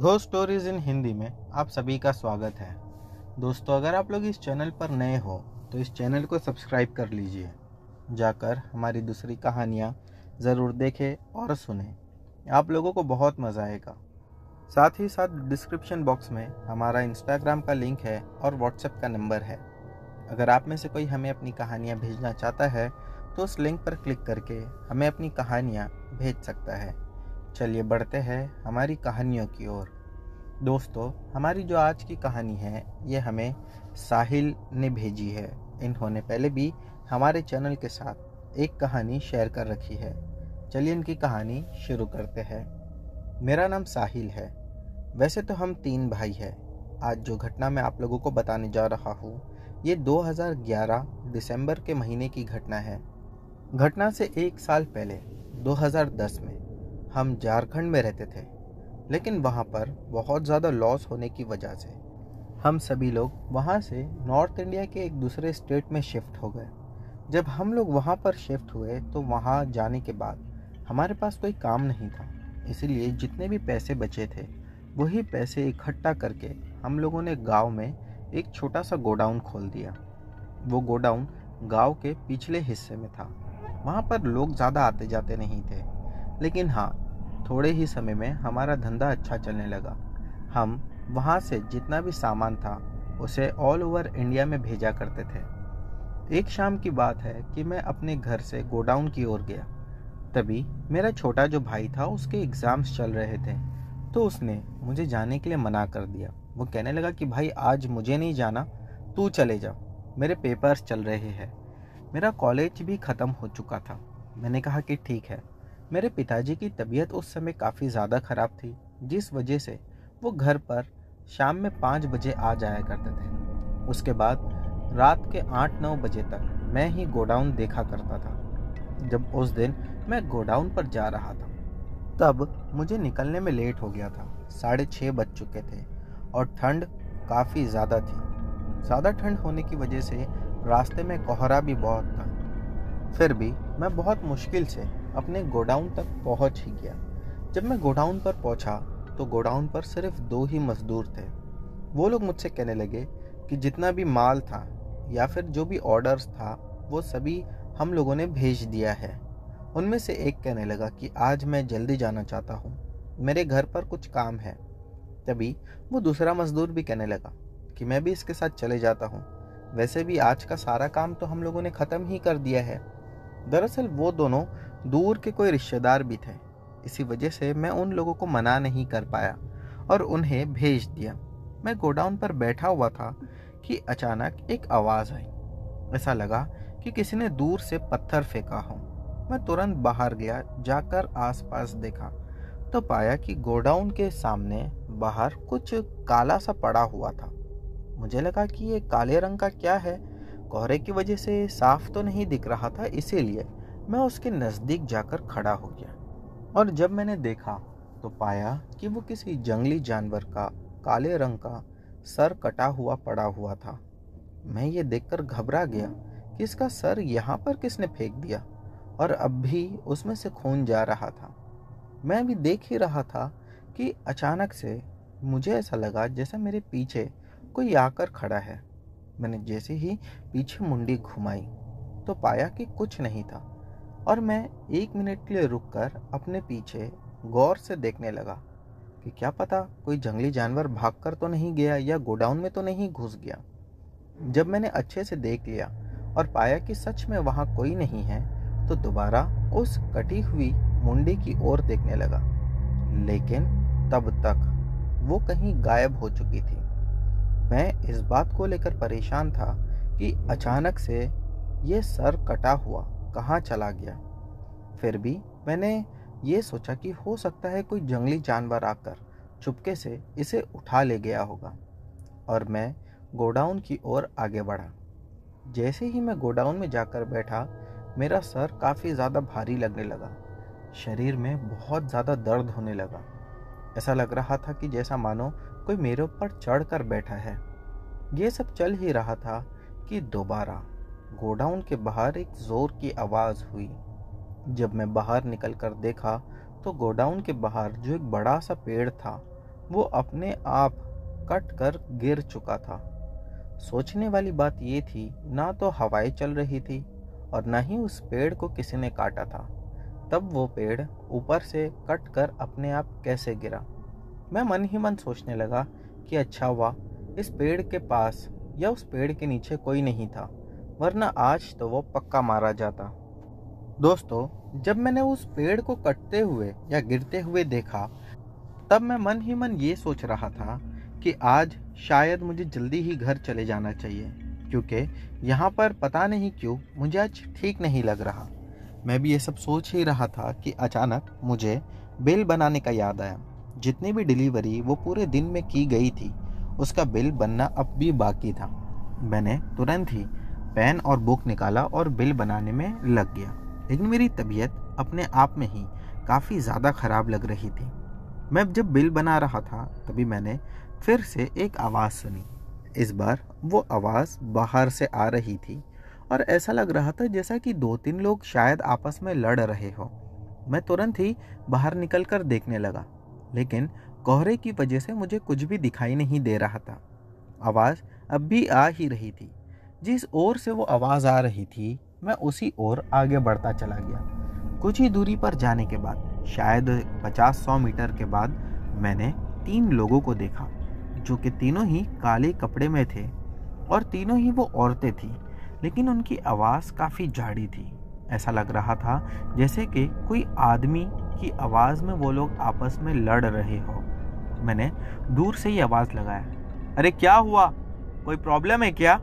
Ghost stories in Hindi में आप सभी का स्वागत है। दोस्तों, अगर आप लोग इस चैनल पर नए हो तो इस चैनल को सब्सक्राइब कर लीजिए। जाकर हमारी दूसरी कहानियाँ ज़रूर देखें और सुनें। आप लोगों को बहुत मज़ा आएगा। साथ ही साथ डिस्क्रिप्शन बॉक्स में हमारा इंस्टाग्राम का लिंक है और व्हाट्सएप का नंबर है। अगर आप में से कोई हमें अपनी कहानियाँ भेजना चाहता है तो उस लिंक पर क्लिक करके हमें अपनी कहानियाँ भेज सकता है। चलिए बढ़ते हैं हमारी कहानियों की ओर। दोस्तों, हमारी जो आज की कहानी है ये हमें साहिल ने भेजी है। इन्होंने पहले भी हमारे चैनल के साथ एक कहानी शेयर कर रखी है। चलिए इनकी कहानी शुरू करते हैं। मेरा नाम साहिल है। वैसे तो हम 3 भाई हैं। आज जो घटना मैं आप लोगों को बताने जा रहा हूँ ये 2011 दिसंबर के महीने की घटना है। घटना से 1 साल पहले 2010 में हम झारखंड में रहते थे, लेकिन वहाँ पर बहुत ज़्यादा लॉस होने की वजह से हम सभी लोग वहाँ से नॉर्थ इंडिया के एक दूसरे स्टेट में शिफ्ट हो गए। जब हम लोग वहाँ पर शिफ्ट हुए तो वहाँ जाने के बाद हमारे पास कोई काम नहीं था, इसीलिए जितने भी पैसे बचे थे वही पैसे इकट्ठा करके हम लोगों ने गांव में एक छोटा सा गोडाउन खोल दिया। वो गोडाउन गांव के पिछले हिस्से में था। वहाँ पर लोग ज़्यादा आते जाते नहीं थे, लेकिन हाँ, थोड़े ही समय में हमारा धंधा अच्छा चलने लगा। हम वहाँ से जितना भी सामान था उसे ऑल ओवर इंडिया में भेजा करते थे। एक शाम की बात है कि मैं अपने घर से गोडाउन की ओर गया। तभी मेरा छोटा जो भाई था उसके एग्ज़ाम्स चल रहे थे, तो उसने मुझे जाने के लिए मना कर दिया। वो कहने लगा कि भाई आज मुझे नहीं जाना, तू चले जा, मेरे पेपर्स चल रहे हैं। मेरा कॉलेज भी ख़त्म हो चुका था। मैंने कहा कि ठीक है। मेरे पिताजी की तबीयत उस समय काफ़ी ज़्यादा ख़राब थी, जिस वजह से वो घर पर शाम में 5 बजे आ जाया करते थे। उसके बाद रात के 8-9 बजे तक मैं ही गोडाउन देखा करता था। जब उस दिन मैं गोडाउन पर जा रहा था तब मुझे निकलने में लेट हो गया था। 6:30 बज चुके थे और ठंड काफ़ी ज़्यादा थी। ज़्यादा ठंड होने की वजह से रास्ते में कोहरा भी बहुत था। फिर भी मैं बहुत मुश्किल से अपने गोडाउन तक पहुंच ही गया। जब मैं गोडाउन पर पहुंचा तो गोडाउन पर सिर्फ 2 ही मजदूर थे। वो लोग मुझसे कहने लगे कि जितना भी माल था या फिर जो भी ऑर्डर्स था वो सभी हम लोगों ने भेज दिया है। उनमें से एक कहने लगा कि आज मैं जल्दी जाना चाहता हूँ, मेरे घर पर कुछ काम है। तभी वो दूसरा मजदूर भी कहने लगा कि मैं भी इसके साथ चले जाता हूँ, वैसे भी आज का सारा काम तो हम लोगों ने ख़त्म ही कर दिया है। दरअसल वो दोनों दूर के कोई रिश्तेदार भी थे, इसी वजह से मैं उन लोगों को मना नहीं कर पाया और उन्हें भेज दिया। मैं गोडाउन पर बैठा हुआ था कि अचानक एक आवाज़ आई। ऐसा लगा कि किसी ने दूर से पत्थर फेंका हो। मैं तुरंत बाहर गया। जाकर आसपास देखा तो पाया कि गोडाउन के सामने बाहर कुछ काला सा पड़ा हुआ था। मुझे लगा कि ये काले रंग का क्या है। कोहरे की वजह से साफ तो नहीं दिख रहा था, इसीलिए मैं उसके नज़दीक जाकर खड़ा हो गया और जब मैंने देखा तो पाया कि वो किसी जंगली जानवर का काले रंग का सर कटा हुआ पड़ा हुआ था। मैं ये देखकर घबरा गया कि इसका सर यहाँ पर किसने फेंक दिया और अब भी उसमें से खून जा रहा था। मैं भी देख ही रहा था कि अचानक से मुझे ऐसा लगा जैसे मेरे पीछे कोई आकर खड़ा है। मैंने जैसे ही पीछे मुंडी घुमाई तो पाया कि कुछ नहीं था और मैं 1 मिनट के लिए रुककर अपने पीछे गौर से देखने लगा कि क्या पता कोई जंगली जानवर भागकर तो नहीं गया या गोडाउन में तो नहीं घुस गया। जब मैंने अच्छे से देख लिया और पाया कि सच में वहाँ कोई नहीं है तो दोबारा उस कटी हुई मुंडी की ओर देखने लगा, लेकिन तब तक वो कहीं गायब हो चुकी थी। मैं इस बात को लेकर परेशान था कि अचानक से ये सर कटा हुआ कहाँ चला गया। फिर भी मैंने ये सोचा कि हो सकता है कोई जंगली जानवर आकर चुपके से इसे उठा ले गया होगा और मैं गोडाउन की ओर आगे बढ़ा। जैसे ही मैं गोडाउन में जाकर बैठा मेरा सर काफ़ी ज़्यादा भारी लगने लगा। शरीर में बहुत ज़्यादा दर्द होने लगा। ऐसा लग रहा था कि जैसा मानो कोई मेरे ऊपर चढ़कर बैठा है। ये सब चल ही रहा था कि दोबारा गोडाउन के बाहर एक जोर की आवाज़ हुई। जब मैं बाहर निकलकर देखा तो गोडाउन के बाहर जो एक बड़ा सा पेड़ था वो अपने आप कट कर गिर चुका था। सोचने वाली बात ये थी, ना तो हवाएं चल रही थी और ना ही उस पेड़ को किसी ने काटा था। तब वो पेड़ ऊपर से कट कर अपने आप कैसे गिरा। मैं मन ही मन सोचने लगा कि अच्छा हुआ इस पेड़ के पास या उस पेड़ के नीचे कोई नहीं था, वरना आज तो वो पक्का मारा जाता। दोस्तों, जब मैंने उस पेड़ को कटते हुए या गिरते हुए देखा, तब मैं मन ही मन ये सोच रहा था कि आज शायद मुझे जल्दी ही घर चले जाना चाहिए, क्योंकि यहाँ पर पता नहीं क्यों मुझे आज ठीक नहीं लग रहा। मैं भी ये सब सोच ही रहा था कि अचानक मुझे बिल बनाने का याद आया। जितनी भी डिलीवरी वो पूरे दिन में की गई थी, उसका बिल बनना अब भी बाकी था। मैंने तुरंत ही पेन और बुक निकाला और बिल बनाने में लग गया। लेकिन मेरी तबीयत अपने आप में ही काफ़ी ज़्यादा ख़राब लग रही थी। मैं जब बिल बना रहा था तभी मैंने फिर से एक आवाज़ सुनी। इस बार वो आवाज़ बाहर से आ रही थी और ऐसा लग रहा था जैसा कि 2-3 लोग शायद आपस में लड़ रहे हो। मैं तुरंत ही बाहर निकलकर देखने लगा, लेकिन कोहरे की वजह से मुझे कुछ भी दिखाई नहीं दे रहा था। आवाज़ अब भी आ ही रही थी। जिस ओर से वो आवाज़ आ रही थी, मैं उसी ओर आगे बढ़ता चला गया। कुछ ही दूरी पर जाने के बाद, शायद 50-100 मीटर के बाद, मैंने 3 लोगों को देखा, जो कि तीनों ही काले कपड़े में थे और तीनों ही वो औरतें थी। लेकिन उनकी आवाज़ काफ़ी झाड़ी थी। ऐसा लग रहा था जैसे कि कोई आदमी की आवाज़ में वो लोग आपस में लड़ रहे हो। मैंने दूर से ही आवाज़ लगाया, अरे क्या हुआ, कोई प्रॉब्लम है क्या?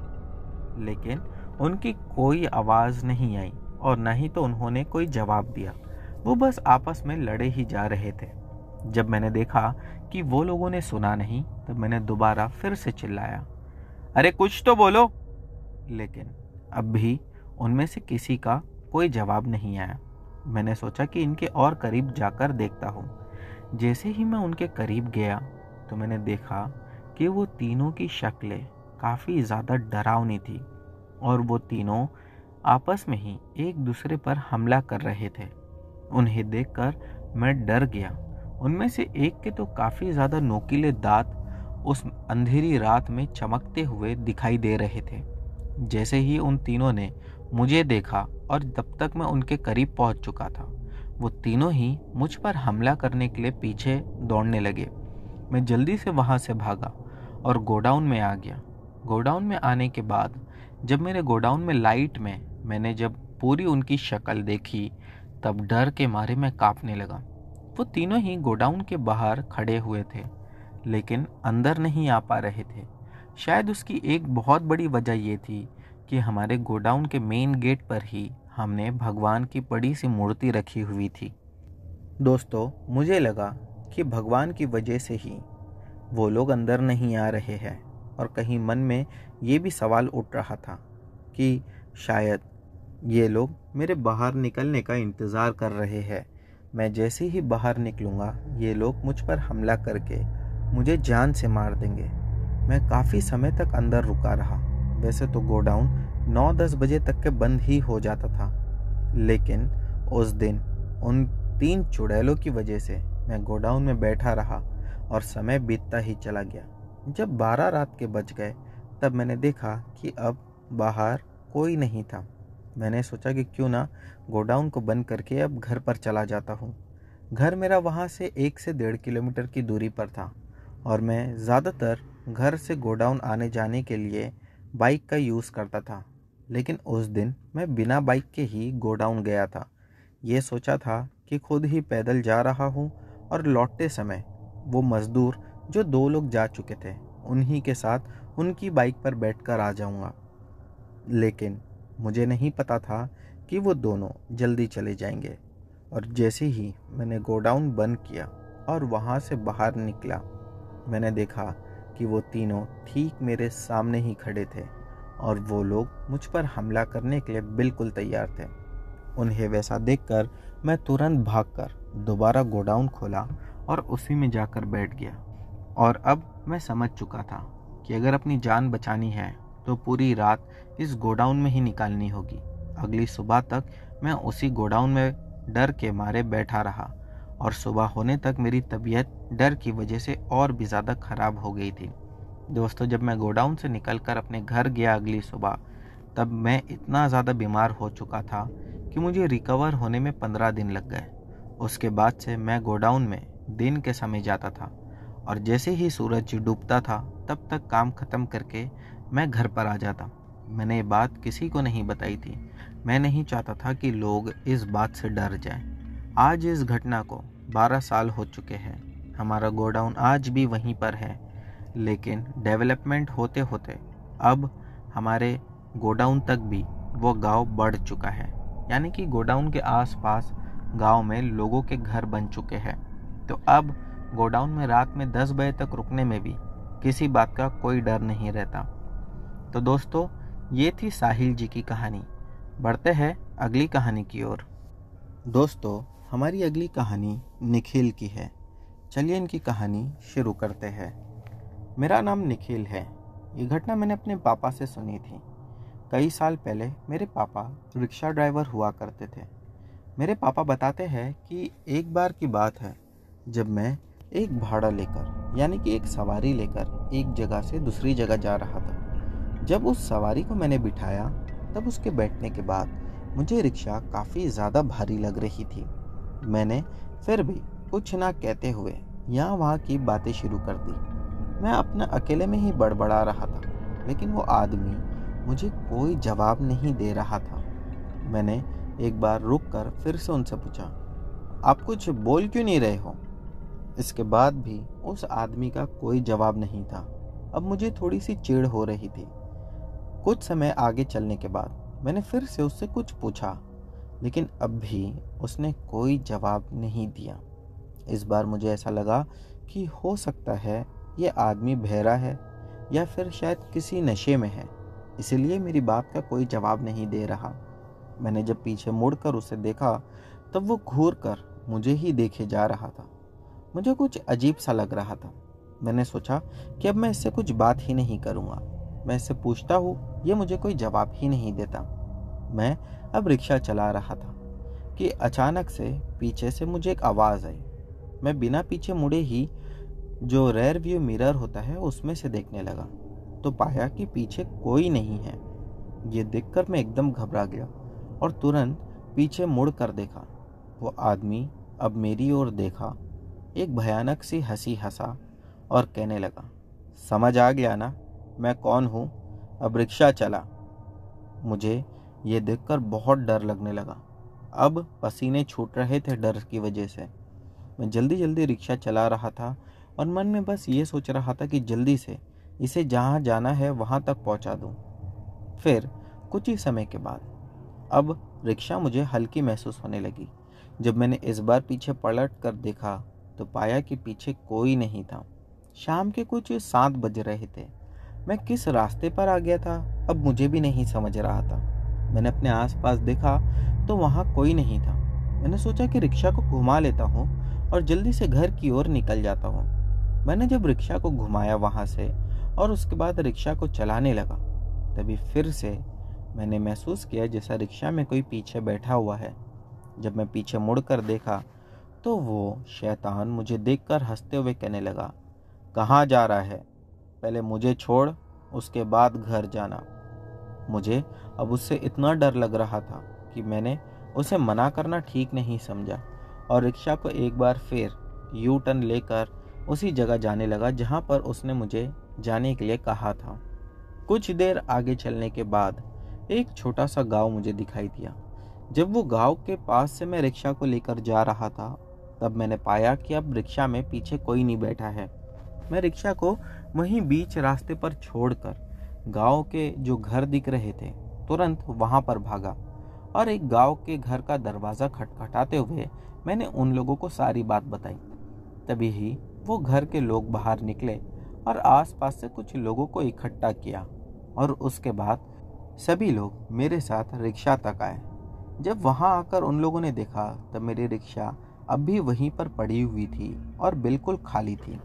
लेकिन उनकी कोई आवाज़ नहीं आई और न ही तो उन्होंने कोई जवाब दिया। वो बस आपस में लड़े ही जा रहे थे। जब मैंने देखा कि वो लोगों ने सुना नहीं, तब मैंने दोबारा फिर से चिल्लाया, अरे कुछ तो बोलो। लेकिन अब भी उनमें से किसी का कोई जवाब नहीं आया। मैंने सोचा कि इनके और करीब जाकर देखता हूँ। जैसे ही मैं उनके करीब गया तो मैंने देखा कि वो तीनों की शक्लें काफ़ी ज़्यादा डरावनी थी और वो तीनों आपस में ही एक दूसरे पर हमला कर रहे थे। उन्हें देखकर मैं डर गया। उनमें से एक के तो काफ़ी ज़्यादा नोकीले दांत उस अंधेरी रात में चमकते हुए दिखाई दे रहे थे। जैसे ही उन तीनों ने मुझे देखा और तब तक मैं उनके करीब पहुंच चुका था, वो तीनों ही मुझ पर हमला करने के लिए पीछे दौड़ने लगे। मैं जल्दी से वहां से भागा और गोडाउन में आ गया। गोडाउन में आने के बाद जब मेरे गोडाउन में लाइट में मैंने जब पूरी उनकी शक्ल देखी, तब डर के मारे मैं कांपने लगा। वो तीनों ही गोडाउन के बाहर खड़े हुए थे, लेकिन अंदर नहीं आ पा रहे थे। शायद उसकी एक बहुत बड़ी वजह ये थी कि हमारे गोडाउन के मेन गेट पर ही हमने भगवान की बड़ी सी मूर्ति रखी हुई थी। दोस्तों, मुझे लगा कि भगवान की वजह से ही वो लोग अंदर नहीं आ रहे हैं, और कहीं मन में ये भी सवाल उठ रहा था कि शायद ये लोग मेरे बाहर निकलने का इंतज़ार कर रहे हैं। मैं जैसे ही बाहर निकलूँगा, ये लोग मुझ पर हमला करके मुझे जान से मार देंगे। मैं काफ़ी समय तक अंदर रुका रहा। वैसे तो गोडाउन 9-10 बजे तक के बंद ही हो जाता था, लेकिन उस दिन उन 3 चुड़ैलों की वजह से मैं गोडाउन में बैठा रहा और समय बीतता ही चला गया। जब 12 रात के बज गए, तब मैंने देखा कि अब बाहर कोई नहीं था। मैंने सोचा कि क्यों ना गोडाउन को बंद करके अब घर पर चला जाता हूँ। घर मेरा वहाँ से 1 से 1.5 किलोमीटर की दूरी पर था और मैं ज़्यादातर घर से गोडाउन आने जाने के लिए बाइक का यूज़ करता था। लेकिन उस दिन मैं बिना बाइक के ही गोडाउन गया था। ये सोचा था कि खुद ही पैदल जा रहा हूँ और लौटते समय वो मज़दूर जो 2 लोग जा चुके थे, उन्हीं के साथ उनकी बाइक पर बैठकर आ जाऊँगा। लेकिन मुझे नहीं पता था कि वो दोनों जल्दी चले जाएंगे। और जैसे ही मैंने गोडाउन बंद किया और वहाँ से बाहर निकला, मैंने देखा कि वो तीनों ठीक मेरे सामने ही खड़े थे और वो लोग मुझ पर हमला करने के लिए बिल्कुल तैयार थे। उन्हें वैसा देखकर मैं तुरंत भागकर दोबारा गोडाउन खोला और उसी में जाकर बैठ गया। और अब मैं समझ चुका था कि अगर अपनी जान बचानी है तो पूरी रात इस गोडाउन में ही निकालनी होगी। अगली सुबह तक मैं उसी गोडाउन में डर के मारे बैठा रहा और सुबह होने तक मेरी तबीयत डर की वजह से और भी ज़्यादा ख़राब हो गई थी। दोस्तों, जब मैं गोडाउन से निकलकर अपने घर गया अगली सुबह, तब मैं इतना ज़्यादा बीमार हो चुका था कि मुझे रिकवर होने में 15 दिन लग गए। उसके बाद से मैं गोडाउन में दिन के समय जाता था और जैसे ही सूरज डूबता था तब तक काम ख़त्म करके मैं घर पर आ जाता। मैंने ये बात किसी को नहीं बताई थी। मैं नहीं चाहता था कि लोग इस बात से डर जाएं। आज इस घटना को 12 साल हो चुके हैं। हमारा गोडाउन आज भी वहीं पर है, लेकिन डेवलपमेंट होते होते अब हमारे गोडाउन तक भी वो गांव बढ़ चुका है। यानी कि गोडाउन के आसपास गांव में लोगों के घर बन चुके हैं। तो अब गोडाउन में रात में 10 बजे तक रुकने में भी किसी बात का कोई डर नहीं रहता। तो दोस्तों, ये थी साहिल जी की कहानी। बढ़ते हैं अगली कहानी की ओर। दोस्तों, हमारी अगली कहानी निखिल की है। चलिए इनकी कहानी शुरू करते हैं। मेरा नाम निखिल है। ये घटना मैंने अपने पापा से सुनी थी। कई साल पहले मेरे पापा रिक्शा ड्राइवर हुआ करते थे। मेरे पापा बताते हैं कि एक बार की बात है जब मैं एक भाड़ा लेकर, यानी कि एक सवारी लेकर एक जगह से दूसरी जगह जा रहा था। जब उस सवारी को मैंने बिठाया तब उसके बैठने के बाद मुझे रिक्शा काफ़ी ज़्यादा भारी लग रही थी। मैंने फिर भी कुछ ना कहते हुए यहाँ वहाँ की बातें शुरू कर दी। मैं अपना अकेले में ही बड़बड़ा रहा था, लेकिन वो आदमी मुझे कोई जवाब नहीं दे रहा था। मैंने एक बार रुक कर फिर से उनसे पूछा, आप कुछ बोल क्यों नहीं रहे हो? इसके बाद भी उस आदमी का कोई जवाब नहीं था। अब मुझे थोड़ी सी चिढ़ हो रही थी। कुछ समय आगे चलने के बाद मैंने फिर से उससे कुछ पूछा, लेकिन अब भी उसने कोई जवाब नहीं दिया। इस बार मुझे ऐसा लगा कि हो सकता है ये आदमी बहरा है या फिर शायद किसी नशे में है, इसलिए मेरी बात का कोई जवाब नहीं दे रहा। मैंने जब पीछे मुड़कर उसे देखा तब वो घूर कर मुझे ही देखे जा रहा था। मुझे कुछ अजीब सा लग रहा था। मैंने सोचा कि अब मैं इससे कुछ बात ही नहीं करूँगा। मैं इससे पूछता हूँ, ये मुझे कोई जवाब ही नहीं देता। मैं अब रिक्शा चला रहा था कि अचानक से पीछे से मुझे एक आवाज़ आई। मैं बिना पीछे मुड़े ही जो रेयर व्यू मिरर होता है उसमें से देखने लगा, तो पाया कि पीछे कोई नहीं है। ये देखकर मैं एकदम घबरा गया और तुरंत पीछे मुड़ कर देखा। वो आदमी अब मेरी ओर देखा, एक भयानक सी हंसी हंसा और कहने लगा, समझ आ गया ना मैं कौन हूँ? अब रिक्शा चला। मुझे ये देखकर बहुत डर लगने लगा। अब पसीने छूट रहे थे डर की वजह से। मैं जल्दी जल्दी रिक्शा चला रहा था और मन में बस ये सोच रहा था कि जल्दी से इसे जहाँ जाना है वहाँ तक पहुँचा दूँ। फिर कुछ ही समय के बाद अब रिक्शा मुझे हल्की महसूस होने लगी। जब मैंने इस बार पीछे पलट कर देखा तो पाया कि पीछे कोई नहीं था। शाम के कुछ 7 बज रहे थे। मैं किस रास्ते पर आ गया था अब मुझे भी नहीं समझ रहा था। मैंने अपने आसपास देखा तो वहाँ कोई नहीं था। मैंने सोचा कि रिक्शा को घुमा लेता हूँ और जल्दी से घर की ओर निकल जाता हूँ। मैंने जब रिक्शा को घुमाया वहाँ से और उसके बाद रिक्शा को चलाने लगा, तभी फिर से मैंने महसूस किया जैसा रिक्शा में कोई पीछे बैठा हुआ है। जब मैं पीछे मुड़कर देखा तो वो शैतान मुझे देखकर हंसते हुए कहने लगा, कहाँ जा रहा है? पहले मुझे छोड़, उसके बाद घर जाना। मुझे अब उससे इतना डर लग रहा था कि मैंने उसे मना करना ठीक नहीं समझा और रिक्शा को एक बार फिर यू टर्न लेकर उसी जगह जाने लगा जहाँ पर उसने मुझे जाने के लिए कहा था। कुछ देर आगे चलने के बाद एक छोटा सा गांव मुझे दिखाई दिया। जब वो गांव के पास से मैं रिक्शा को लेकर जा रहा था तब मैंने पाया कि अब रिक्शा में पीछे कोई नहीं बैठा है। मैं रिक्शा को वहीं बीच रास्ते पर छोड़कर गांव के जो घर दिख रहे थे तुरंत वहां पर भागा और एक गांव के घर का दरवाज़ा खटखटाते हुए मैंने उन लोगों को सारी बात बताई। तभी ही वो घर के लोग बाहर निकले और आसपास से कुछ लोगों को इकट्ठा किया और उसके बाद सभी लोग मेरे साथ रिक्शा तक आए। जब वहां आकर उन लोगों ने देखा तब मेरी रिक्शा अब भी वहीं पर पड़ी हुई थी और बिल्कुल खाली थी।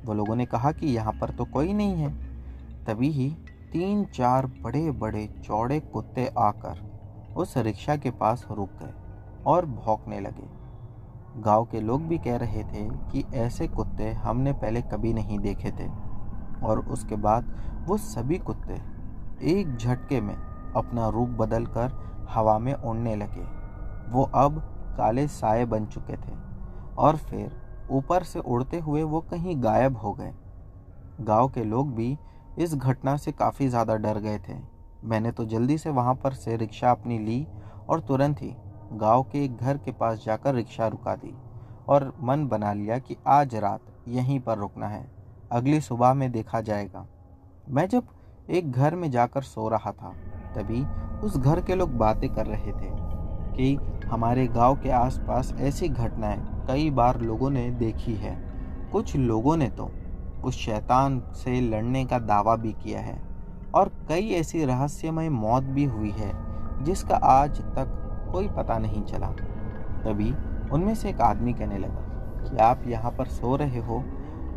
वो लोगों ने कहा कि यहाँ पर तो कोई नहीं है। तभी ही 3-4 बड़े बड़े चौड़े कुत्ते आकर उस रिक्शा के पास रुक गए और भौंकने लगे। गांव के लोग भी कह रहे थे कि ऐसे कुत्ते हमने पहले कभी नहीं देखे थे। और उसके बाद वो सभी कुत्ते एक झटके में अपना रूप बदलकर हवा में उड़ने लगे। वो अब काले साए बन चुके थे और फिर ऊपर से उड़ते हुए वो कहीं गायब हो गए। गांव के लोग भी इस घटना से काफ़ी ज़्यादा डर गए थे। मैंने तो जल्दी से वहाँ पर से रिक्शा अपनी ली और तुरंत ही गांव के एक घर के पास जाकर रिक्शा रुका दी और मन बना लिया कि आज रात यहीं पर रुकना है, अगली सुबह में देखा जाएगा। मैं जब एक घर में जाकर सो रहा था तभी उस घर के लोग बातें कर रहे थे कि हमारे गांव के आसपास ऐसी घटनाएं कई बार लोगों ने देखी है। कुछ लोगों ने तो उस शैतान से लड़ने का दावा भी किया है और कई ऐसी रहस्यमय मौत भी हुई है जिसका आज तक कोई पता नहीं चला। तभी उनमें से एक आदमी कहने लगा कि आप यहाँ पर सो रहे हो,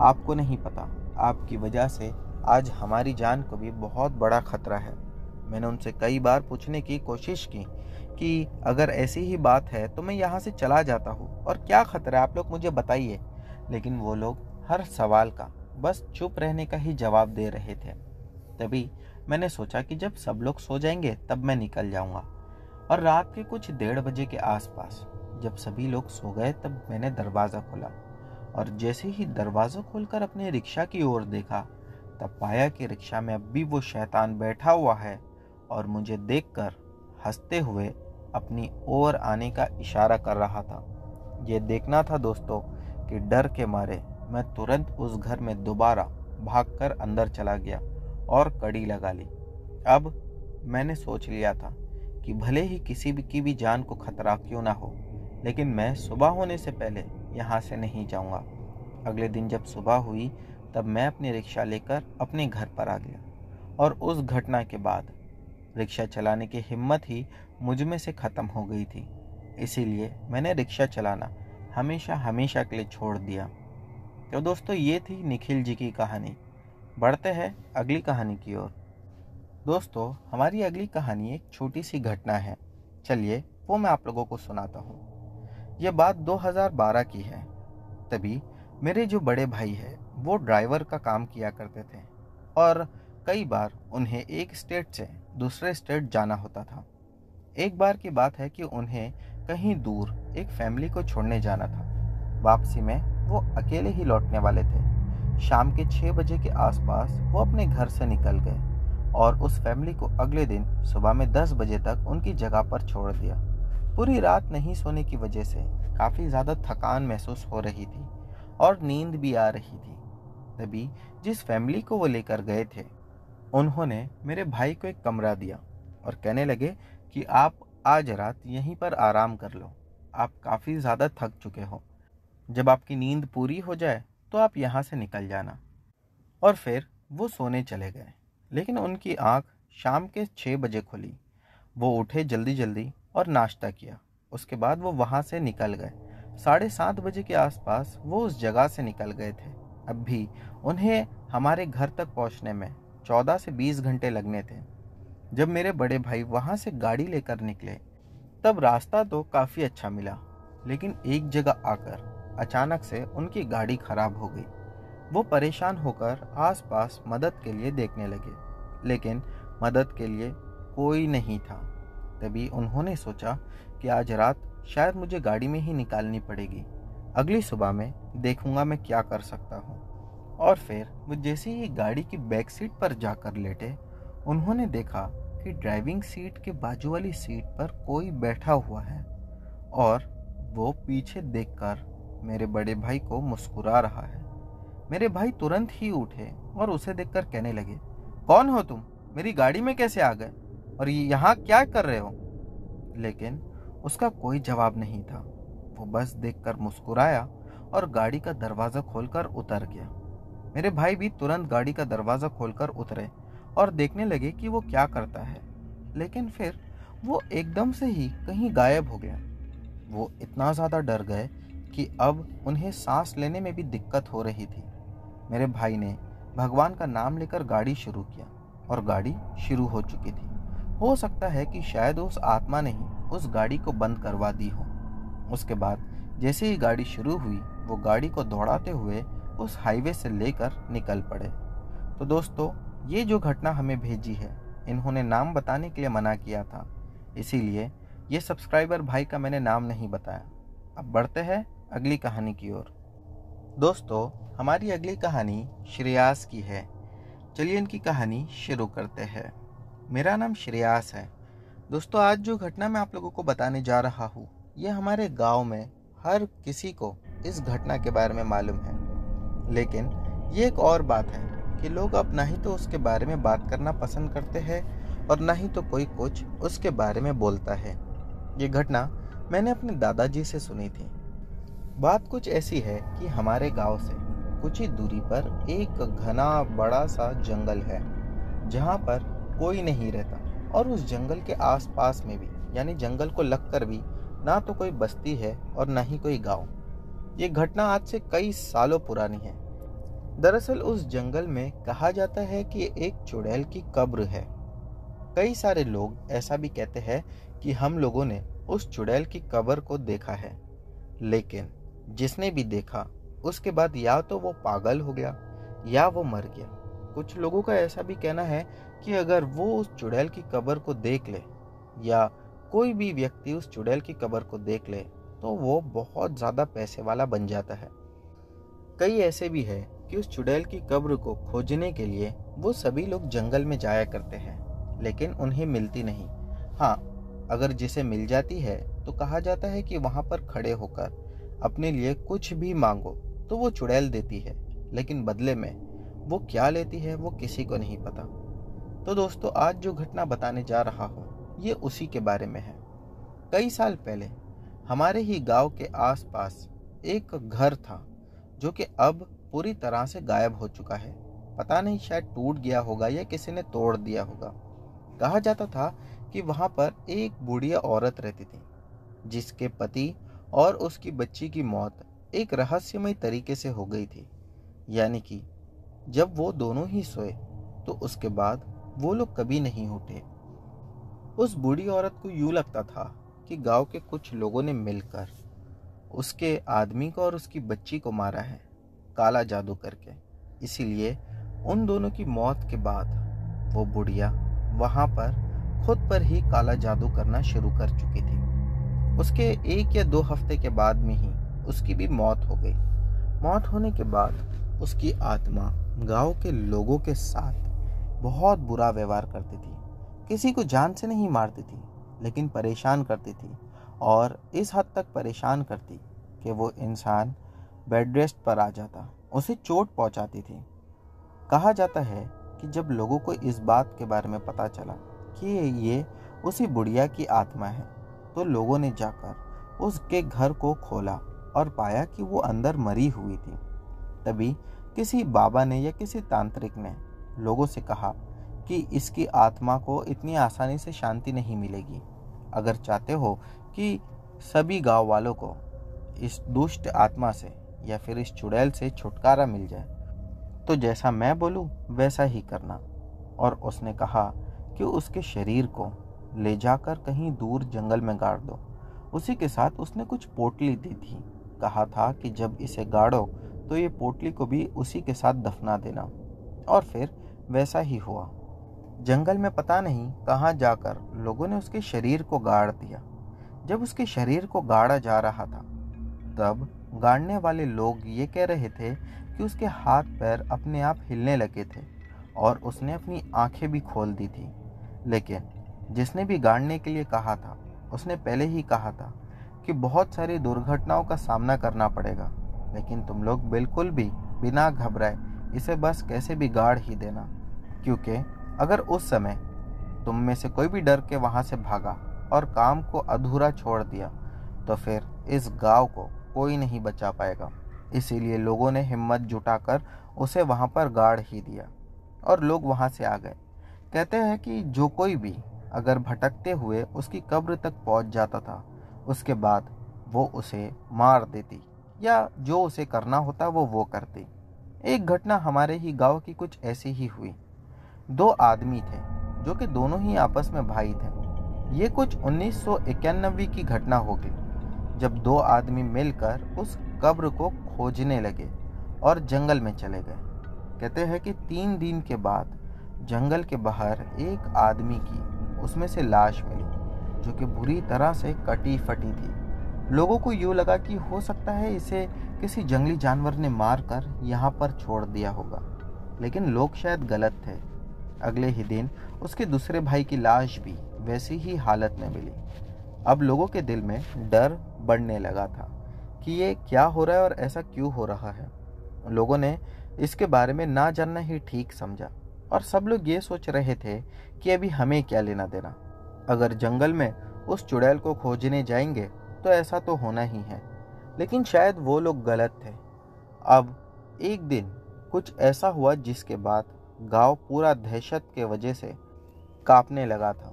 आपको नहीं पता आपकी वजह से आज हमारी जान को भी बहुत बड़ा खतरा है। मैंने उनसे कई बार पूछने की कोशिश की कि अगर ऐसी ही बात है तो मैं यहाँ से चला जाता हूँ और क्या खतरा है, आप लोग मुझे बताइए। लेकिन वो लोग हर सवाल का बस चुप रहने का ही जवाब दे रहे थे। तभी मैंने सोचा कि जब सब लोग सो जाएंगे तब मैं निकल जाऊंगा। और रात के कुछ 1:30 बजे के आसपास जब सभी लोग सो गए तब मैंने दरवाज़ा खोला और जैसे ही दरवाज़ा खोलकर अपने रिक्शा की ओर देखा तब पाया कि रिक्शा में अब भी वो शैतान बैठा हुआ है और मुझे देखकर हंसते हुए अपनी ओर आने का इशारा कर रहा था। ये देखना था दोस्तों कि डर के मारे मैं तुरंत उस घर में दोबारा भागकर अंदर चला गया और कड़ी लगा ली। अब मैंने सोच लिया था कि भले ही किसी भी की भी जान को खतरा क्यों ना हो, लेकिन मैं सुबह होने से पहले यहाँ से नहीं जाऊँगा। अगले दिन जब सुबह हुई तब मैं अपनी रिक्शा लेकर अपने घर पर आ गया और उस घटना के बाद रिक्शा चलाने की हिम्मत ही मुझ में से ख़त्म हो गई थी। इसीलिए मैंने रिक्शा चलाना हमेशा हमेशा के लिए छोड़ दिया। तो दोस्तों ये थी निखिल जी की कहानी। बढ़ते हैं अगली कहानी की ओर। दोस्तों हमारी अगली कहानी एक छोटी सी घटना है, चलिए वो मैं आप लोगों को सुनाता हूँ। यह बात 2012 की है। तभी मेरे जो बड़े भाई है वो ड्राइवर का काम किया करते थे और कई बार उन्हें एक स्टेट से दूसरे स्टेट जाना होता था। एक बार की बात है कि उन्हें कहीं दूर एक फैमिली को छोड़ने जाना था। वापसी में वो अकेले ही लौटने वाले थे। शाम के 6 बजे के आसपास वो अपने घर से निकल गए और उस फैमिली को अगले दिन सुबह में 10 बजे तक उनकी जगह पर छोड़ दिया। पूरी रात नहीं सोने की वजह से काफ़ी ज़्यादा थकान महसूस हो रही थी और नींद भी आ रही थी। तभी जिस फैमिली को वो लेकर गए थे उन्होंने मेरे भाई को एक कमरा दिया और कहने लगे कि आप आज रात यहीं पर आराम कर लो, आप काफ़ी ज़्यादा थक चुके हो, जब आपकी नींद पूरी हो जाए तो आप यहाँ से निकल जाना। और फिर वो सोने चले गए, लेकिन उनकी आँख शाम के 6 बजे खुली। वो उठे जल्दी जल्दी और नाश्ता किया। उसके बाद वो वहाँ से निकल गए। 7:30 बजे के आसपास वो उस जगह से निकल गए थे। अब भी उन्हें हमारे घर तक पहुँचने में 14 से 20 घंटे लगने थे। जब मेरे बड़े भाई वहाँ से गाड़ी लेकर निकले तब रास्ता तो काफ़ी अच्छा मिला, लेकिन एक जगह आकर अचानक से उनकी गाड़ी खराब हो गई। वो परेशान होकर आसपास मदद के लिए देखने लगे, लेकिन मदद के लिए कोई नहीं था। तभी उन्होंने सोचा कि आज रात शायद मुझे गाड़ी में ही निकालनी पड़ेगी, अगली सुबह में देखूंगा मैं क्या कर सकता हूँ। और फिर वो जैसे ही गाड़ी की बैक सीट पर जाकर लेटे, उन्होंने देखा कि ड्राइविंग सीट के बाजू वाली सीट पर कोई बैठा हुआ है और वो पीछे देखकर मेरे बड़े भाई को मुस्कुरा रहा है। मेरे भाई तुरंत ही उठे और उसे देखकर कहने लगे, कौन हो तुम? मेरी गाड़ी में कैसे आ गए और यहाँ क्या कर रहे हो? लेकिन उसका कोई जवाब नहीं था। वो बस देखकर मुस्कुराया और गाड़ी का दरवाज़ा खोलकर उतर गया। मेरे भाई भी तुरंत गाड़ी का दरवाज़ा खोलकर उतरे और देखने लगे कि वो क्या करता है, लेकिन फिर वो एकदम से ही कहीं गायब हो गया। वो इतना ज़्यादा डर गए कि अब उन्हें सांस लेने में भी दिक्कत हो रही थी। मेरे भाई ने भगवान का नाम लेकर गाड़ी शुरू किया और गाड़ी शुरू हो चुकी थी। हो सकता है कि शायद उस आत्मा ने ही उस गाड़ी को बंद करवा दी हो। उसके बाद जैसे ही गाड़ी शुरू हुई वो गाड़ी को दौड़ाते हुए उस हाईवे से लेकर निकल पड़े। तो दोस्तों, ये जो घटना हमें भेजी है, इन्होंने नाम बताने के लिए मना किया था, इसीलिए ये सब्सक्राइबर भाई का मैंने नाम नहीं बताया। अब बढ़ते हैं अगली कहानी की ओर। दोस्तों, हमारी अगली कहानी श्रेयास की है। चलिए इनकी कहानी शुरू करते हैं। मेरा नाम श्रेयास है। दोस्तों, आज जो घटना मैं आप लोगों को बताने जा रहा हूँ, ये हमारे गांव में हर किसी को इस घटना के बारे में मालूम है। लेकिन ये एक और बात है कि लोग अब ना ही तो उसके बारे में बात करना पसंद करते हैं और ना ही तो कोई कुछ उसके बारे में बोलता है। ये घटना मैंने अपने दादाजी से सुनी थी। बात कुछ ऐसी है कि हमारे गांव से कुछ ही दूरी पर एक घना बड़ा सा जंगल है, जहां पर कोई नहीं रहता, और उस जंगल के आसपास में भी, यानी जंगल को लगकर भी, ना तो कोई बस्ती है और ना ही कोई गांव। ये घटना आज से कई सालों पुरानी है। दरअसल उस जंगल में कहा जाता है कि एक चुड़ैल की कब्र है। कई सारे लोग ऐसा भी कहते हैं कि हम लोगों ने उस चुड़ैल की कब्र को देखा है, लेकिन जिसने भी देखा उसके बाद या तो वो पागल हो गया या वो मर गया। कुछ लोगों का ऐसा भी कहना है कि अगर वो उस चुड़ैल की कब्र को देख ले, या कोई भी व्यक्ति उस चुड़ैल की कब्र को देख ले, तो वो बहुत ज़्यादा पैसे वाला बन जाता है। कई ऐसे भी है कि उस चुड़ैल की कब्र को खोजने के लिए वो सभी लोग जंगल में जाया करते हैं, लेकिन उन्हें मिलती नहीं। हाँ, अगर जिसे मिल जाती है तो कहा जाता है कि वहाँ पर खड़े होकर अपने लिए कुछ भी मांगो तो वो चुड़ैल देती है, लेकिन बदले में वो क्या लेती है वो किसी को नहीं पता। तो दोस्तों, आज जो घटना बताने जा रहा हूँ ये उसी के बारे में है। कई साल पहले हमारे ही गांव के आसपास एक घर था जो कि अब पूरी तरह से गायब हो चुका है। पता नहीं, शायद टूट गया होगा या किसी ने तोड़ दिया होगा। कहा जाता था कि वहां पर एक बुढ़िया औरत रहती थी, जिसके पति और उसकी बच्ची की मौत एक रहस्यमय तरीके से हो गई थी। यानी कि जब वो दोनों ही सोए तो उसके बाद वो लोग कभी नहीं उठे। उस बूढ़ी औरत को यूं लगता था कि गांव के कुछ लोगों ने मिलकर उसके आदमी को और उसकी बच्ची को मारा है, काला जादू करके। इसीलिए उन दोनों की मौत के बाद वो बुढ़िया वहां पर खुद पर ही काला जादू करना शुरू कर चुकी थी। उसके 1 या 2 हफ्ते के बाद में ही उसकी भी मौत हो गई। मौत होने के बाद उसकी आत्मा गांव के लोगों के साथ बहुत बुरा व्यवहार करती थी। किसी को जान से नहीं मारती थी, लेकिन परेशान करती थी, और इस हद तक परेशान करती कि वो इंसान बेड रेस्ट पर आ जाता, उसे चोट पहुंचाती थी। कहा जाता है कि जब लोगों को इस बात के बारे में पता चला कि ये उसी बुढ़िया की आत्मा है, तो लोगों ने जाकर उसके घर को खोला और पाया कि वो अंदर मरी हुई थी। तभी किसी बाबा ने या किसी तांत्रिक ने लोगों से कहा कि इसकी आत्मा को इतनी आसानी से शांति नहीं मिलेगी। अगर चाहते हो कि सभी गांव वालों को इस दुष्ट आत्मा से या फिर इस चुड़ैल से छुटकारा मिल जाए, तो जैसा मैं बोलूं वैसा ही करना। और उसने कहा कि उसके शरीर को ले जाकर कहीं दूर जंगल में गाड़ दो। उसी के साथ उसने कुछ पोटली दी थी। कहा था कि जब इसे गाड़ो तो ये पोटली को भी उसी के साथ दफना देना। और फिर वैसा ही हुआ। जंगल में पता नहीं कहाँ जाकर लोगों ने उसके शरीर को गाड़ दिया। जब उसके शरीर को गाड़ा जा रहा था, तब गाड़ने वाले लोग ये कह रहे थे कि उसके हाथ पैर अपने आप हिलने लगे थे और उसने अपनी आंखें भी खोल दी थी। लेकिन जिसने भी गाड़ने के लिए कहा था, उसने पहले ही कहा था कि बहुत सारी दुर्घटनाओं का सामना करना पड़ेगा, लेकिन तुम लोग बिल्कुल भी बिना घबराए इसे बस कैसे भी गाड़ ही देना, क्योंकि अगर उस समय तुम में से कोई भी डर के वहां से भागा और काम को अधूरा छोड़ दिया, तो फिर इस गांव को कोई नहीं बचा पाएगा। इसीलिए लोगों ने हिम्मत जुटाकर उसे वहां पर गाड़ ही दिया और लोग वहां से आ गए। कहते हैं कि जो कोई भी अगर भटकते हुए उसकी कब्र तक पहुंच जाता था, उसके बाद वो उसे मार देती या जो उसे करना होता वो करती। एक घटना हमारे ही गांव की कुछ ऐसी ही हुई। 2 आदमी थे जो कि दोनों ही आपस में भाई थे। ये कुछ 1991 की घटना होगी, जब दो आदमी मिलकर उस कब्र को खोजने लगे और जंगल में चले गए। कहते हैं कि 3 दिन के बाद जंगल के बाहर एक आदमी की उसमें से लाश मिली, जो कि बुरी तरह से कटी फटी थी। लोगों को यूँ लगा कि हो सकता है इसे किसी जंगली जानवर ने मार कर यहाँ पर छोड़ दिया होगा, लेकिन लोग शायद गलत थे। अगले ही दिन उसके दूसरे भाई की लाश भी वैसी ही हालत में मिली। अब लोगों के दिल में डर बढ़ने लगा था कि ये क्या हो रहा है और ऐसा क्यों हो रहा है। लोगों ने इसके बारे में ना जानना ही ठीक समझा और सब लोग ये सोच रहे थे कि अभी हमें क्या लेना देना। अगर जंगल में उस चुड़ैल को खोजने जाएंगे तो ऐसा तो होना ही है, लेकिन शायद वो लोग गलत थे। अब एक दिन कुछ ऐसा हुआ जिसके बाद गांव पूरा दहशत के वजह से कांपने लगा था।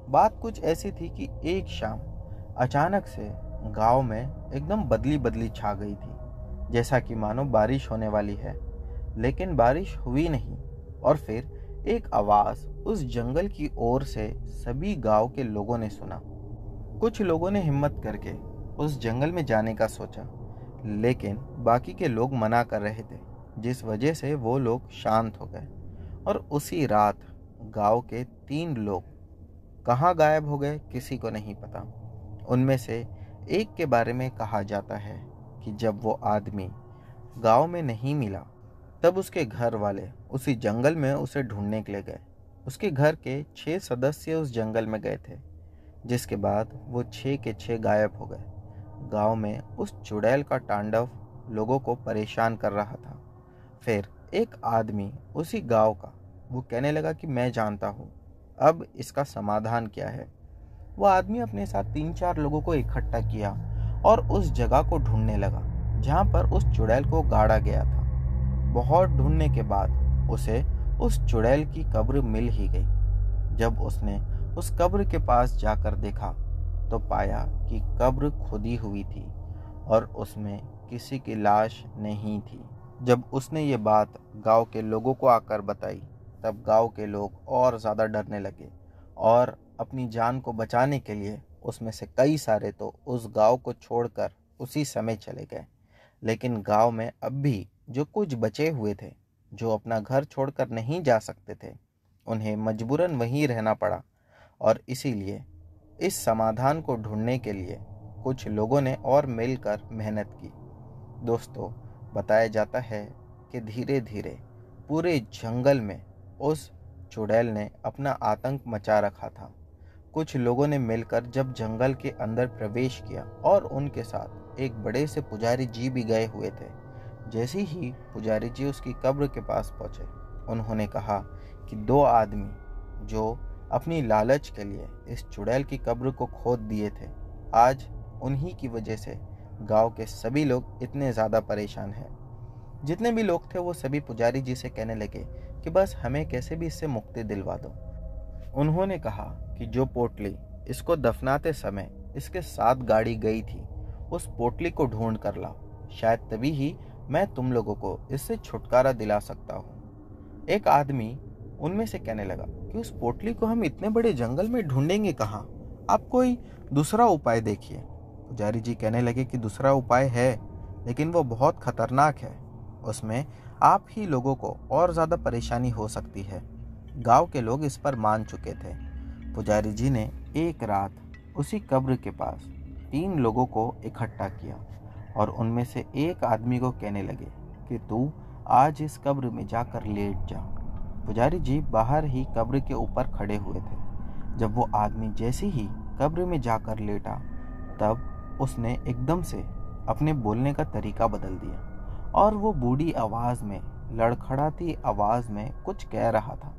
बात कुछ ऐसी थी कि एक शाम अचानक से गांव में एकदम बदली बदली छा गई थी, जैसा कि मानो बारिश होने वाली है, लेकिन बारिश हुई नहीं। और फिर एक आवाज उस जंगल की ओर से सभी गांव के लोगों ने सुना। कुछ लोगों ने हिम्मत करके उस जंगल में जाने का सोचा, लेकिन बाकी के लोग मना कर रहे थे, जिस वजह से वो लोग शांत हो गए। और उसी रात गांव के 3 लोग कहाँ गायब हो गए किसी को नहीं पता। उनमें से एक के बारे में कहा जाता है कि जब वो आदमी गांव में नहीं मिला तब उसके घर वाले उसी जंगल में उसे ढूंढने के लिए गए। उसके घर के 6 सदस्य उस जंगल में गए थे, जिसके बाद वो 6 के 6 गायब हो गए। गांव में उस चुड़ैल का तांडव लोगों को परेशान कर रहा था। फिर एक आदमी उसी गांव का, वो कहने लगा कि मैं जानता हूँ अब इसका समाधान क्या है। वो आदमी अपने साथ 3-4 लोगों को इकट्ठा किया और उस जगह को ढूंढने लगा जहाँ पर उस चुड़ैल को गाड़ा गया था। बहुत ढूंढने के बाद उसे उस चुड़ैल की कब्र मिल ही गई। जब उसने उस कब्र के पास जाकर देखा तो पाया कि कब्र खुदी हुई थी और उसमें किसी की लाश नहीं थी। जब उसने ये बात गांव के लोगों को आकर बताई, तब गांव के लोग और ज़्यादा डरने लगे और अपनी जान को बचाने के लिए उसमें से कई सारे तो उस गांव को छोड़कर उसी समय चले गए। लेकिन गांव में अब भी जो कुछ बचे हुए थे, जो अपना घर छोड़कर नहीं जा सकते थे, उन्हें मजबूरन वहीं रहना पड़ा। और इसीलिए इस समाधान को ढूंढने के लिए कुछ लोगों ने और मिलकर मेहनत की। दोस्तों, बताया जाता है कि धीरे धीरे पूरे जंगल में उस चुड़ैल ने अपना आतंक मचा रखा था। कुछ लोगों ने मिलकर जब जंगल के अंदर प्रवेश किया और उनके साथ एक बड़े से पुजारी जी भी गए हुए थे। जैसे ही पुजारी जी उसकी कब्र के पास पहुंचे, उन्होंने कहा कि 2 आदमी जो अपनी लालच के लिए इस चुड़ैल की कब्र को खोद दिए थे, आज उन्हीं की वजह से गांव के सभी लोग इतने ज़्यादा परेशान हैं। जितने भी लोग थे वो सभी पुजारी जी से कहने लगे कि बस हमें कैसे भी इससे मुक्ति दिलवा दो। उन्होंने कहा कि जो पोटली इसको दफनाते समय इसके साथ गाड़ी गई थी, उस पोटली को ढूंढ कर लाओ, शायद तभी ही मैं तुम लोगों को इससे छुटकारा दिला सकता हूँ। एक आदमी उनमें से कहने लगा कि उस पोटली को हम इतने बड़े जंगल में ढूंढेंगे कहाँ, आप कोई दूसरा उपाय देखिए। पुजारी जी कहने लगे कि दूसरा उपाय है, लेकिन वो बहुत खतरनाक है, उसमें आप ही लोगों को और ज़्यादा परेशानी हो सकती है। गांव के लोग इस पर मान चुके थे। पुजारी जी ने एक रात उसी कब्र के पास 3 लोगों को इकट्ठा किया और उनमें से एक आदमी को कहने लगे कि तू आज इस कब्र में जाकर लेट जा। पुजारी जी बाहर ही कब्र के ऊपर खड़े हुए थे। जब वो आदमी जैसे ही कब्र में जाकर लेटा, तब उसने एकदम से अपने बोलने का तरीका बदल दिया और वो बूढ़ी आवाज़ में, लड़खड़ाती आवाज़ में कुछ कह रहा था।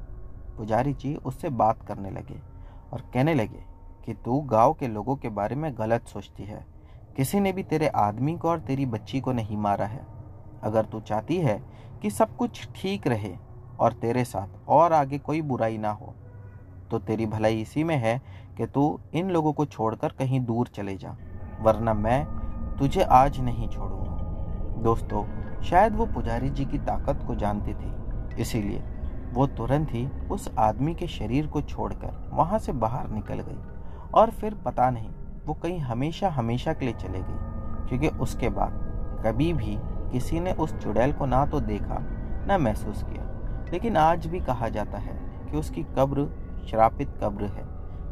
पुजारी जी उससे बात करने लगे और कहने लगे कि तू गांव के लोगों के बारे में गलत सोचती है। किसी ने भी तेरे आदमी को और तेरी बच्ची को नहीं मारा है। अगर तू चाहती है कि सब कुछ ठीक रहे और तेरे साथ और आगे कोई बुराई ना हो, तो तेरी भलाई इसी में है कि तू इन लोगों को छोड़कर कहीं दूर चले जा, वरना मैं तुझे आज नहीं छोड़ूंगा। दोस्तों, शायद वो पुजारी जी की ताकत को जानती थी, इसीलिए वो तुरंत ही उस आदमी के शरीर को छोड़कर वहां से बाहर निकल गई। और फिर पता नहीं वो कहीं हमेशा हमेशा के लिए चले गई, क्योंकि उसके बाद कभी भी किसी ने उस चुड़ैल को ना तो देखा ना महसूस किया। लेकिन आज भी कहा जाता है कि उसकी कब्र श्रापित कब्र है,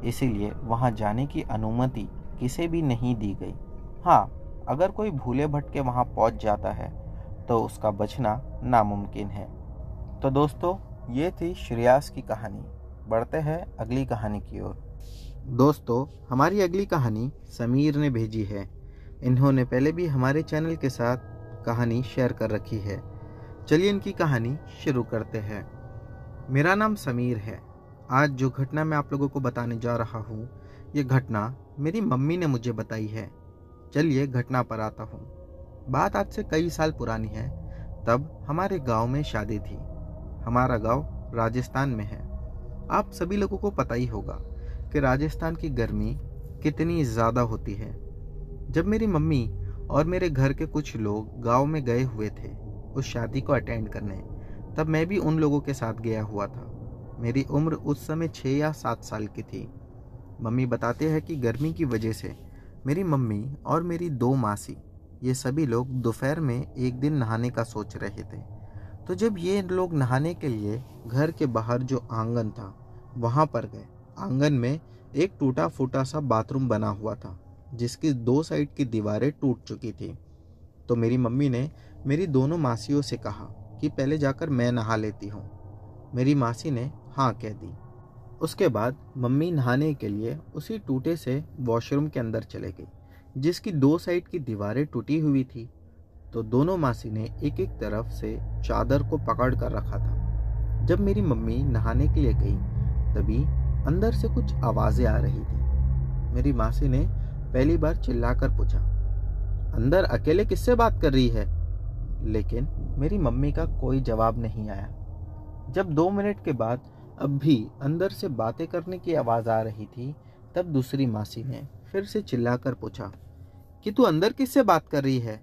इसीलिए वहां जाने की अनुमति किसे भी नहीं दी गई। हाँ, अगर कोई भूले भटके वहां पहुंच जाता है तो उसका बचना नामुमकिन है। तो दोस्तों, ये थी श्रेयास की कहानी। बढ़ते हैं अगली कहानी की ओर। दोस्तों, हमारी अगली कहानी समीर ने भेजी है। इन्होंने पहले भी हमारे चैनल के साथ कहानी शेयर कर रखी है। चलिए इनकी कहानी शुरू करते हैं। मेरा नाम समीर है। आज जो घटना मैं आप लोगों को बताने जा रहा हूँ, ये घटना मेरी मम्मी ने मुझे बताई है। चलिए घटना पर आता हूँ। बात आज से कई साल पुरानी है। तब हमारे गांव में शादी थी। हमारा गांव राजस्थान में है। आप सभी लोगों को पता ही होगा कि राजस्थान की गर्मी कितनी ज़्यादा होती है। जब मेरी मम्मी और मेरे घर के कुछ लोग गांव में गए हुए थे उस शादी को अटेंड करने, तब मैं भी उन लोगों के साथ गया हुआ था। मेरी उम्र उस समय 6 या 7 साल की थी। मम्मी बताते हैं कि गर्मी की वजह से मेरी मम्मी और मेरी 2 मासी, ये सभी लोग दोपहर में एक दिन नहाने का सोच रहे थे। तो जब ये लोग नहाने के लिए घर के बाहर जो आंगन था वहाँ पर गए। आंगन में एक टूटा फूटा सा बाथरूम बना हुआ था, जिसकी 2 साइड की दीवारें टूट चुकी थी। तो मेरी मम्मी ने मेरी दोनों मासियों से कहा कि पहले जाकर मैं नहा लेती हूँ। मेरी मासी ने हाँ कह दी। उसके बाद मम्मी नहाने के लिए उसी टूटे से वॉशरूम के अंदर चले गई, जिसकी 2 साइड की दीवारें टूटी हुई थी। तो दोनों मासी ने एक एक तरफ से चादर को पकड़ कर रखा था। जब मेरी मम्मी नहाने के लिए गई, तभी अंदर से कुछ आवाज़ें आ रही थी। मेरी मासी ने पहली बार चिल्लाकर पूछा, अंदर अकेले किससे बात कर रही है? लेकिन मेरी मम्मी का कोई जवाब नहीं आया। जब 2 मिनट के बाद अब भी अंदर से बातें करने की आवाज़ आ रही थी, तब दूसरी मासी ने फिर से चिल्लाकर पूछा कि तू अंदर किससे बात कर रही है?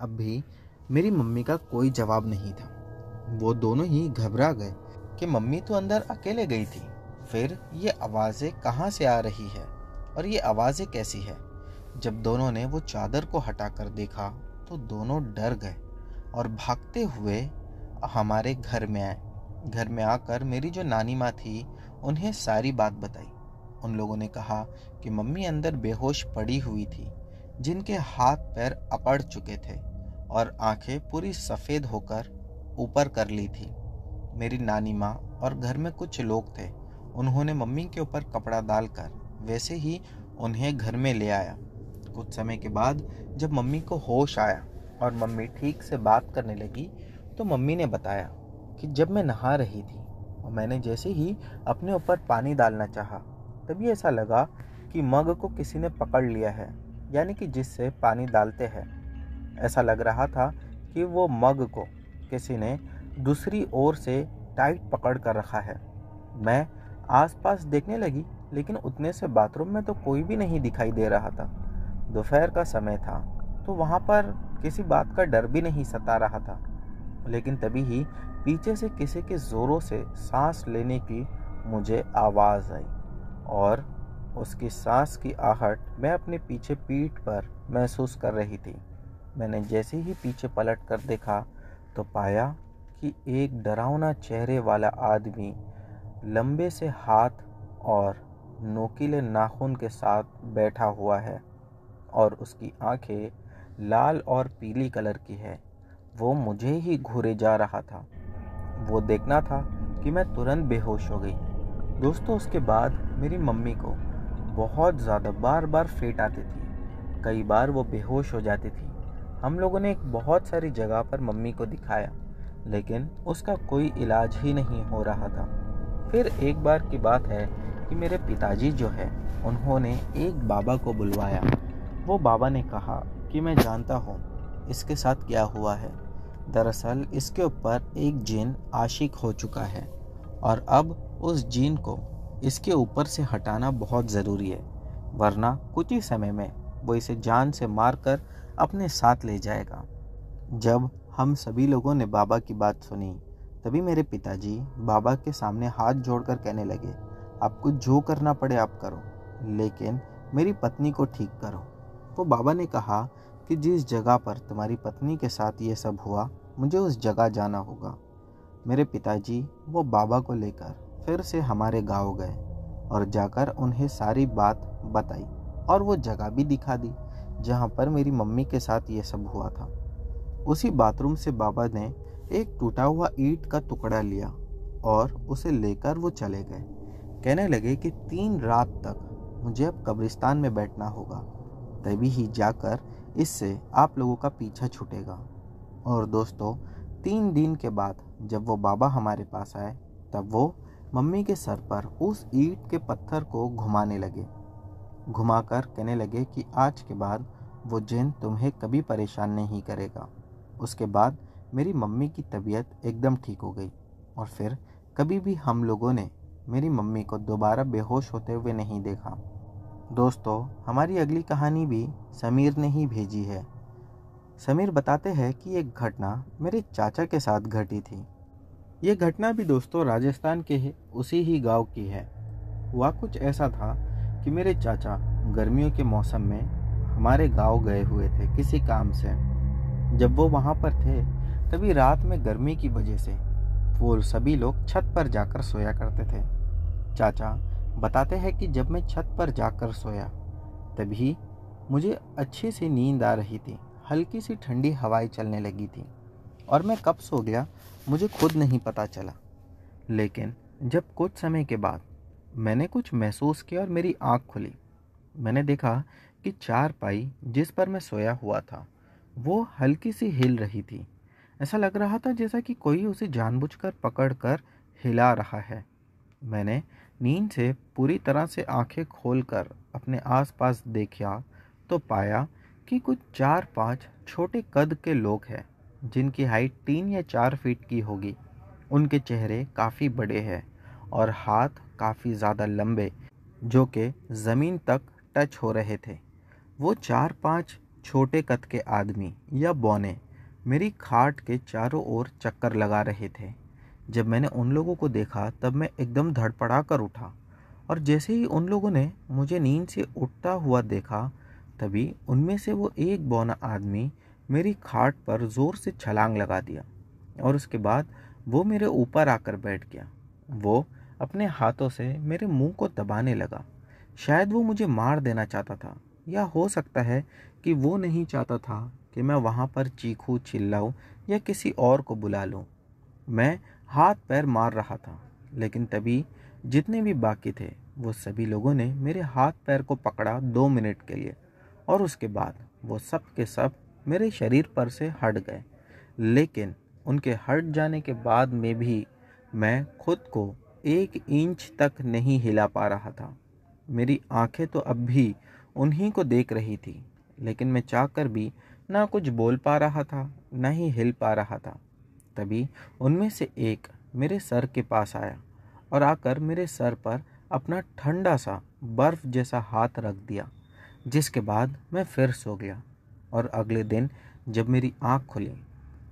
अब भी मेरी मम्मी का कोई जवाब नहीं था। वो दोनों ही घबरा गए कि मम्मी तो अंदर अकेले गई थी, फिर ये आवाज़ें कहाँ से आ रही है और ये आवाज़ें कैसी है? जब दोनों ने वो चादर को हटाकर देखा तो दोनों डर गए और भागते हुए हमारे घर में आए। घर में आकर मेरी जो नानी माँ थी, उन्हें सारी बात बताई। उन लोगों ने कहा कि मम्मी अंदर बेहोश पड़ी हुई थी, जिनके हाथ पैर अकड़ चुके थे और आंखें पूरी सफ़ेद होकर ऊपर कर ली थी। मेरी नानी माँ और घर में कुछ लोग थे, उन्होंने मम्मी के ऊपर कपड़ा डालकर वैसे ही उन्हें घर में ले आया। कुछ समय के बाद जब मम्मी को होश आया और मम्मी ठीक से बात करने लगी, तो मम्मी ने बताया कि जब मैं नहा रही थी और मैंने जैसे ही अपने ऊपर पानी डालना चाहा, तभी ऐसा लगा कि मग को किसी ने पकड़ लिया है, यानी कि जिससे पानी डालते हैं। ऐसा लग रहा था कि वो मग को किसी ने दूसरी ओर से टाइट पकड़ कर रखा है। मैं आसपास देखने लगी, लेकिन उतने से बाथरूम में तो कोई भी नहीं दिखाई दे रहा था। दोपहर का समय था, तो वहाँ पर किसी बात का डर भी नहीं सता रहा था। लेकिन तभी ही पीछे से किसी के ज़ोरों से सांस लेने की मुझे आवाज़ आई और उसकी सांस की आहट मैं अपने पीछे पीठ पर महसूस कर रही थी। मैंने जैसे ही पीछे पलट कर देखा तो पाया कि एक डरावना चेहरे वाला आदमी लंबे से हाथ और नोकीले नाखून के साथ बैठा हुआ है और उसकी आंखें लाल और पीली कलर की है। वो मुझे ही घूरे जा रहा था। वो देखना था कि मैं तुरंत बेहोश हो गई। दोस्तों, उसके बाद मेरी मम्मी को बहुत ज़्यादा बार बार फेट आती थी। कई बार वो बेहोश हो जाती थी। हम लोगों ने बहुत सारी जगह पर मम्मी को दिखाया, लेकिन उसका कोई इलाज ही नहीं हो रहा था। फिर एक बार की बात है कि मेरे पिताजी जो है, उन्होंने एक बाबा को बुलवाया। वो बाबा ने कहा कि मैं जानता हूँ इसके साथ क्या हुआ है। दरअसल इसके ऊपर एक जिन आशिक हो चुका है और अब उस जिन को इसके ऊपर से हटाना बहुत ज़रूरी है, वरना कुछ ही समय में वो इसे जान से मारकर अपने साथ ले जाएगा। जब हम सभी लोगों ने बाबा की बात सुनी, तभी मेरे पिताजी बाबा के सामने हाथ जोड़कर कहने लगे, आपको जो करना पड़े आप करो, लेकिन मेरी पत्नी को ठीक करो। वो बाबा ने कहा कि जिस जगह पर तुम्हारी पत्नी के साथ ये सब हुआ, मुझे उस जगह जाना होगा। मेरे पिताजी वो बाबा को लेकर फिर से हमारे गांव गए और जाकर उन्हें सारी बात बताई और वो जगह भी दिखा दी जहां पर मेरी मम्मी के साथ ये सब हुआ था। उसी बाथरूम से बाबा ने एक टूटा हुआ ईंट का टुकड़ा लिया और उसे लेकर वो चले गए। कहने लगे कि 3 रात तक मुझे अब कब्रिस्तान में बैठना होगा, तभी ही जाकर इससे आप लोगों का पीछा छूटेगा। और दोस्तों, 3 दिन के बाद जब वो बाबा हमारे पास आए, तब वो मम्मी के सर पर उस ईंट के पत्थर को घुमाने लगे। घुमाकर कहने लगे कि आज के बाद वो जिन तुम्हें कभी परेशान नहीं करेगा। उसके बाद मेरी मम्मी की तबीयत एकदम ठीक हो गई और फिर कभी भी हम लोगों ने मेरी मम्मी को दोबारा बेहोश होते हुए नहीं देखा। दोस्तों, हमारी अगली कहानी भी समीर ने ही भेजी है। समीर बताते हैं कि एक घटना मेरे चाचा के साथ घटी थी। ये घटना भी दोस्तों राजस्थान के उसी ही गांव की है। हुआ कुछ ऐसा था कि मेरे चाचा गर्मियों के मौसम में हमारे गांव गए हुए थे किसी काम से। जब वो वहां पर थे, तभी रात में गर्मी की वजह से वो सभी लोग छत पर जाकर सोया करते थे। चाचा बताते हैं कि जब मैं छत पर जाकर सोया, तभी मुझे अच्छी सी नींद आ रही थी। हल्की सी ठंडी हवाएं चलने लगी थी और मैं कब सो गया मुझे खुद नहीं पता चला। लेकिन जब कुछ समय के बाद मैंने कुछ महसूस किया और मेरी आँख खुली, मैंने देखा कि चारपाई जिस पर मैं सोया हुआ था वो हल्की सी हिल रही थी। ऐसा लग रहा था जैसा कि कोई उसे जानबूझकर पकड़कर हिला रहा है। मैंने नींद से पूरी तरह से आंखें खोलकर अपने आसपास देखा तो पाया कि कुछ 4-5 छोटे कद के लोग हैं जिनकी हाइट 3 या 4 फीट की होगी। उनके चेहरे काफ़ी बड़े हैं और हाथ काफ़ी ज़्यादा लंबे, जो कि ज़मीन तक टच हो रहे थे। वो 4-5 छोटे कद के आदमी या बौने मेरी खाट के चारों ओर चक्कर लगा रहे थे। जब मैंने उन लोगों को देखा तब मैं एकदम धड़पड़ा कर उठा और जैसे ही उन लोगों ने मुझे नींद से उठता हुआ देखा, तभी उनमें से वो एक बौना आदमी मेरी खाट पर ज़ोर से छलांग लगा दिया और उसके बाद वो मेरे ऊपर आकर बैठ गया। वो अपने हाथों से मेरे मुंह को दबाने लगा। शायद वो मुझे मार देना चाहता था, या हो सकता है कि वो नहीं चाहता था कि मैं वहाँ पर चीखूं, चिल्लाऊं या किसी और को बुला लूं। मैं हाथ पैर मार रहा था, लेकिन तभी जितने भी बाकी थे वो सभी लोगों ने मेरे हाथ पैर को पकड़ा 2 मिनट के लिए और उसके बाद वो सब के सब मेरे शरीर पर से हट गए। लेकिन उनके हट जाने के बाद में भी मैं खुद को 1 इंच तक नहीं हिला पा रहा था। मेरी आंखें तो अब भी उन्हीं को देख रही थी, लेकिन मैं चाहकर भी ना कुछ बोल पा रहा था, ना ही हिल पा रहा था। तभी उनमें से एक मेरे सर के पास आया और आकर मेरे सर पर अपना ठंडा सा बर्फ जैसा हाथ रख दिया, जिसके बाद मैं फिर सो गया। और अगले दिन जब मेरी आँख खुली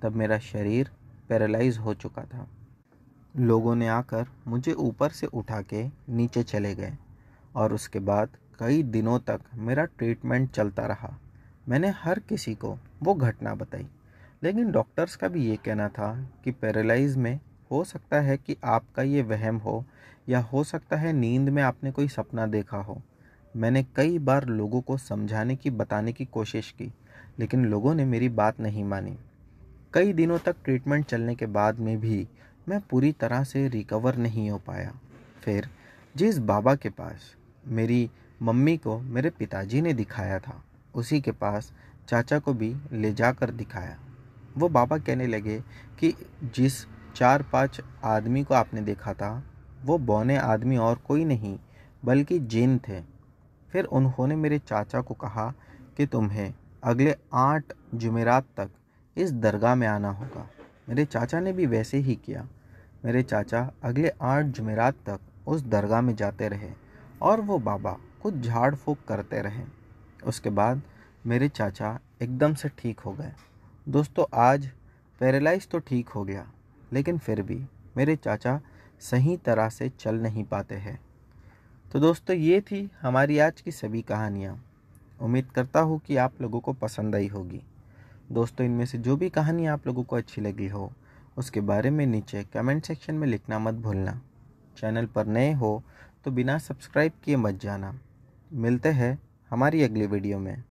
तब मेरा शरीर पैरालाइज हो चुका था। लोगों ने आकर मुझे ऊपर से उठा के नीचे चले गए और उसके बाद कई दिनों तक मेरा ट्रीटमेंट चलता रहा। मैंने हर किसी को वो घटना बताई, लेकिन डॉक्टर्स का भी ये कहना था कि पैरालाइज में हो सकता है कि आपका ये वहम हो, या हो सकता है नींद में आपने कोई सपना देखा हो। मैंने कई बार लोगों को समझाने की, बताने की कोशिश की, लेकिन लोगों ने मेरी बात नहीं मानी। कई दिनों तक ट्रीटमेंट चलने के बाद में भी मैं पूरी तरह से रिकवर नहीं हो पाया। फिर जिस बाबा के पास मेरी मम्मी को मेरे पिताजी ने दिखाया था, उसी के पास चाचा को भी ले जाकर दिखाया। वो बाबा कहने लगे कि जिस 4-5 आदमी को आपने देखा था, वो बौने आदमी और कोई नहीं बल्कि जिन थे। फिर उन्होंने मेरे चाचा को कहा कि तुम्हें अगले 8 जुमेरात तक इस दरगाह में आना होगा। मेरे चाचा ने भी वैसे ही किया। मेरे चाचा अगले 8 जुमेरात तक उस दरगाह में जाते रहे और वो बाबा कुछ झाड़ फूँक करते रहे। उसके बाद मेरे चाचा एकदम से ठीक हो गए। दोस्तों, आज पैरालाइज तो ठीक हो गया, लेकिन फिर भी मेरे चाचा सही तरह से चल नहीं पाते हैं। तो दोस्तों ये थी हमारी आज की सभी कहानियाँ। उम्मीद करता हूँ कि आप लोगों को पसंद आई होगी। दोस्तों इनमें से जो भी कहानी आप लोगों को अच्छी लगी हो उसके बारे में नीचे कमेंट सेक्शन में लिखना मत भूलना। चैनल पर नए हो तो बिना सब्सक्राइब किए मत जाना। मिलते हैं हमारी अगली वीडियो में।